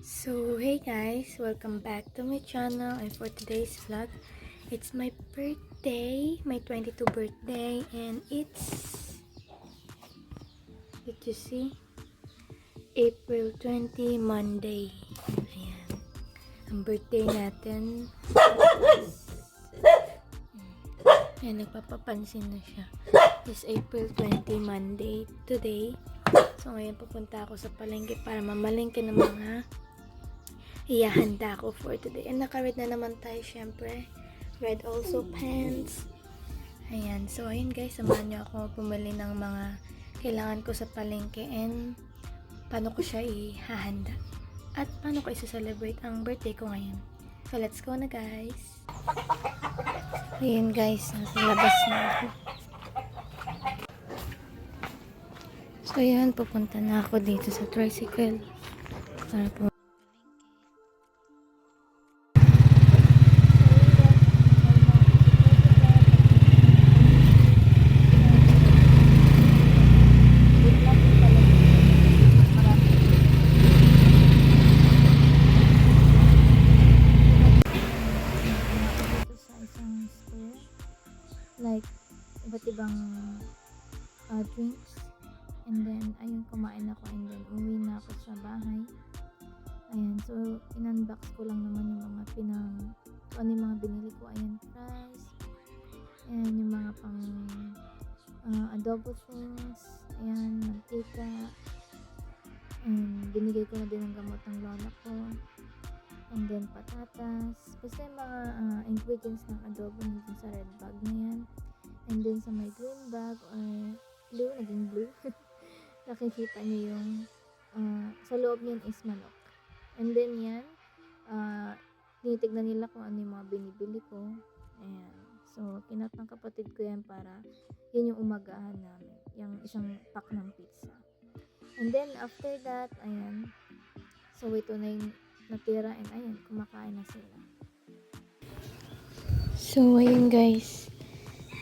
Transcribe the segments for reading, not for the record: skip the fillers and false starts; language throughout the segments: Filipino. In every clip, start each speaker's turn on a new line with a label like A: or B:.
A: So hey guys, welcome back to my channel, and for today's vlog, it's my birthday, my 22 birthday, and it's, did you see? April 20, Monday. Ayan, ang birthday natin. Ayan, nagpapapansin na siya. It's April 20, Monday, today. So ngayon pupunta ako sa palengke para mamalengke ng mga ihahanda ko for today. And naka-red na naman tayo, syempre. Red also pants. Ayan. So, ayun guys, samahan niyo ako pumili ng mga kailangan ko sa palengke and paano ko siya ihahanda. At paano ko isa-celebrate ang birthday ko ngayon. So, let's go na guys. Ayan guys, nasa labas na ako. So, ayan, pupunta na ako dito sa tricycle. Para po like iba't ibang drinks, and then ayun, kumain ako and then uwi na ako sa bahay. Ayan, so in-unbox ko lang naman yung mga ano yung mga binili ko. Ayan, fries, ayan yung mga pang adobo things, ayan, mantika, and binigay ko na din ang gamot ng lola ko, and then patatas, basta yung mga ingredients ng adobo nandun sa red bag na yan. And then sa may green bag or blue, naging blue, nakikita niyo yung sa loob niyan is manok. And then yan, tinitignan nila kung ano yung mga binibili ko. Ayan, so kinat ng kapatid ko yan para yun yung umagahan namin, yung isang pack ng pizza. And then after that, ayan, so ito na yung natira, and ayan, kumakain na sila. So ayun guys,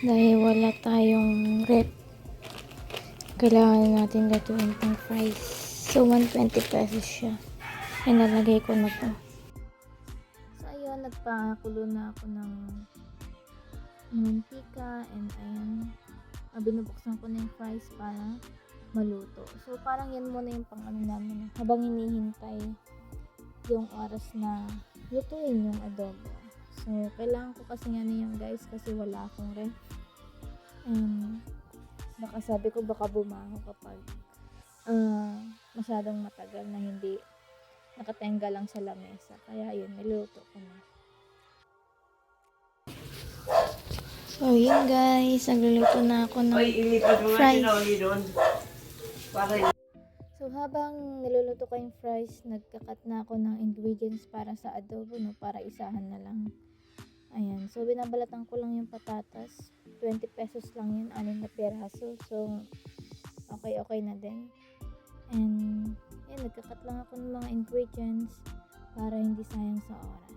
A: dahil wala tayong rep, kailangan natin gatuin pang fries. So 120 pesos siya, and nalagay ko na to. So ayun, nagpakulo na ako ng mantika, and ayan, binubuksan ko na yung fries para maluto. So parang yan muna yung pang ano namin habang hinihintay yung oras na lutuin yung adobo. So kailangan ko kasi nga niyan guys, kasi wala akong ref. Baka sabi ko baka bumaho kapag masyadong matagal na hindi nakatenga lang sa lamesa. Kaya yun, niluto ko na. So yun guys, nagluluto na ako ng fries. So habang niluluto ko yung fries, nagkakat na ako ng ingredients para sa adobo, no, para isahan na lang. Ayan, so binabalatan ko lang yung patatas. 20 pesos lang yun, 6 na peraso. So okay na din. And yan, nagkakat lang ako ng mga ingredients para hindi sayang sa oras.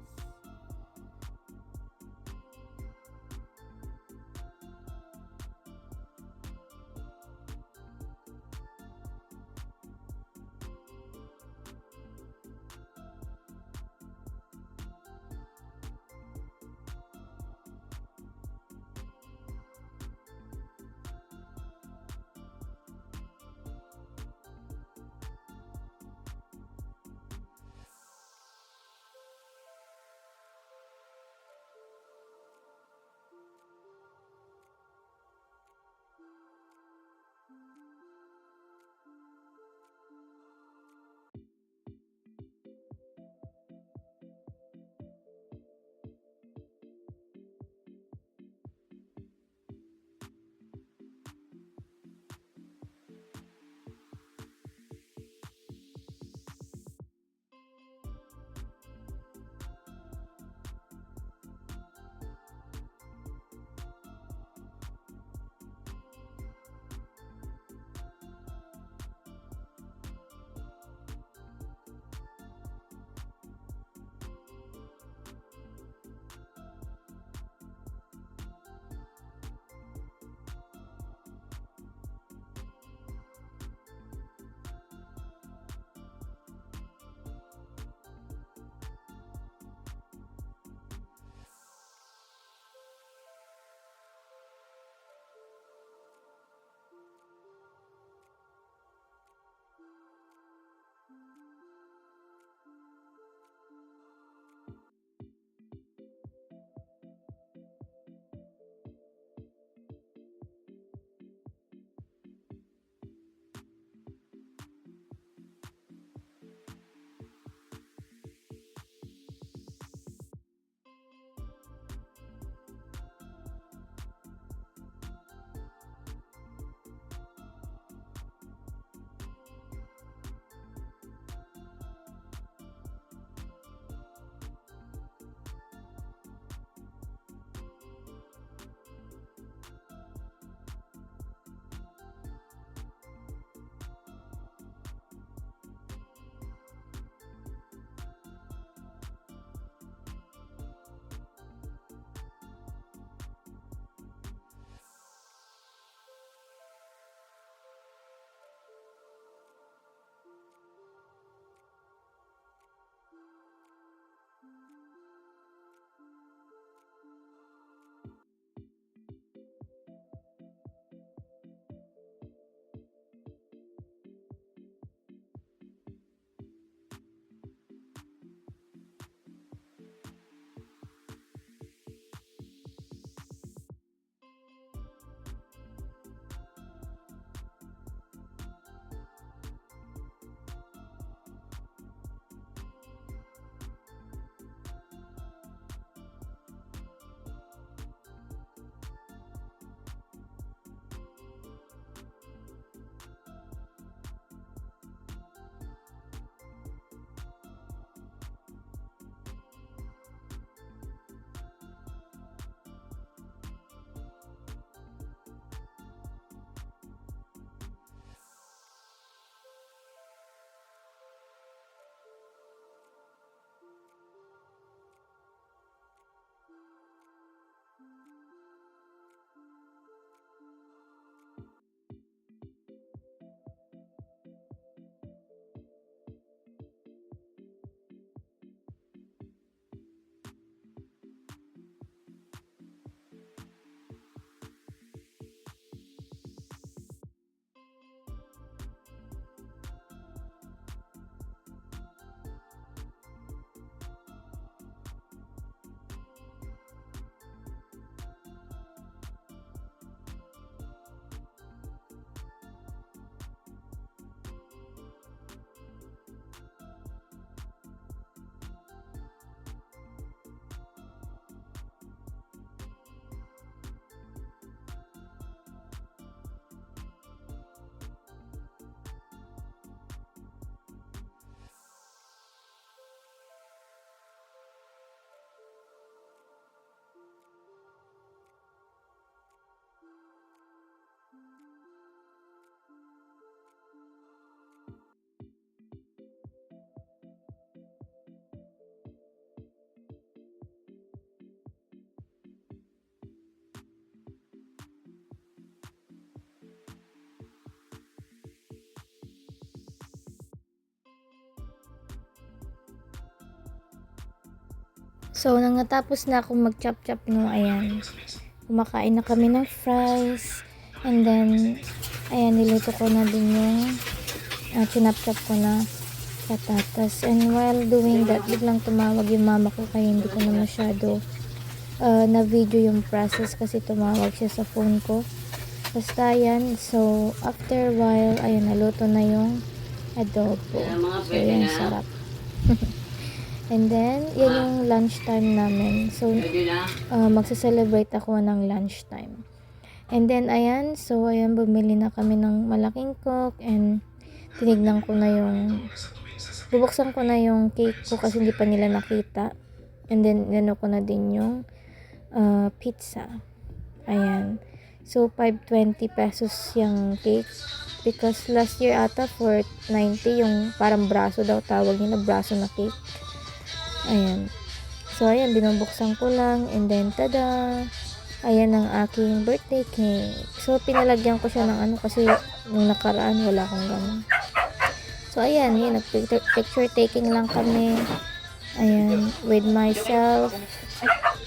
A: So, nang natapos na akong mag-chop-chop, no, ayan. Kumakain na kami ng fries. And then, ayan, niluto ko na din yung chinap-chop ko na patatas. And while doing that, biglang tumawag yung mama ko kaya hindi ko na masyado na video yung process kasi tumawag siya sa phone ko. Basta yan. So, after a while, ayan, naluto na yung adobo. So, yan, sarap. And then, yan yung lunchtime namin. So, magsa-celebrate ako ng lunchtime. And then, ayan. So, ayan, bumili na kami ng malaking coke. And, tinignan ko na yung bubuksan ko na yung cake ko kasi hindi pa nila nakita. And then, ko na din yung pizza. Ayan. So, 520 pesos yung cake. Because last year ata, 490 yung parang braso daw tawag nila. Braso na cake. Ayan. So, ayan, binubuksan ko lang. And then, tada! Ayan ang aking birthday cake. So, pinalagyan ko siya ng kasi nung nakaraan, wala akong ganun. So, ayan, yun, nag-picture taking lang kami. Ayan, with myself,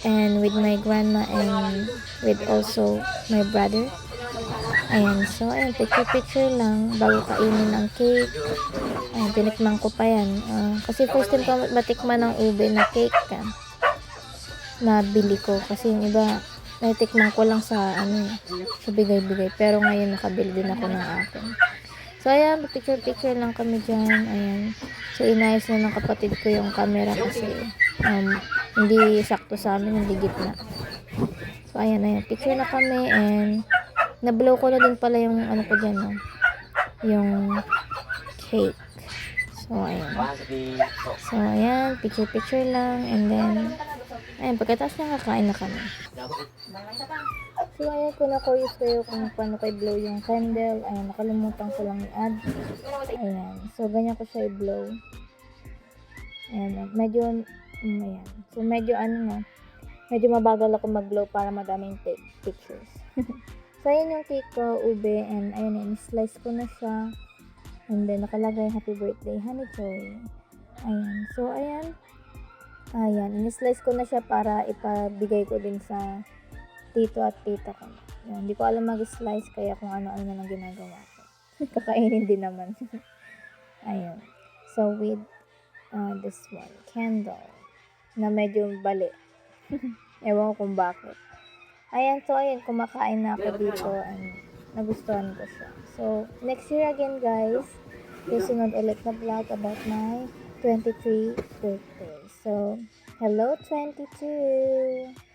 A: and with my grandma, and with also my brother. Ayan, so, ayan, picture lang, bago kainin ang cake. Ayan, tinikman ko pa yan. Kasi first time ko matikman ng ube na cake, na bili ko. Kasi yung iba, naitikman ko lang sa, sa bigay-bigay. Pero ngayon, nakabili din ako ng akin. So, ayan, picture lang kami dyan. Ayan. So, inayos na ng kapatid ko yung camera kasi hindi sakto sa amin, hindi gitna. So, ayan. Picture na kami and na-blow ko na din pala yung ko dyan, no? Yung cake. So, ayan. So, ayan. Picture lang and then ayan, pagkatapos na kakain na kami. So, ayan, kung na-curious kayo kung paano kayo blow yung candle, ayan, nakalimutan ko lang i-add. Ayan, so, ganyan ko siya i-blow. Ayan, medyo, ayan. So, medyo, medyo mabagal ako mag-blow para madaming take pictures. So, ayan yung cake ko, ube, and ayan, slice ko na siya. And then, nakalagay, happy birthday, Honey Joy. Ayan, so, ayan, in-slice ko na siya para ipabigay ko din sa tito at tita ko. Yan, hindi ko alam mag-slice kaya kung ano-ano na lang ginagawa ko. Kakainin din naman. Ayan. So, with this one, candle, na medyo bali. Ewan ko kung bakit. Ayan, so ayan, kumakain na ako dito and nagustuhan ko siya. So, next year again guys, susunod ulit na vlog about my 23 birthday. So, hello 22!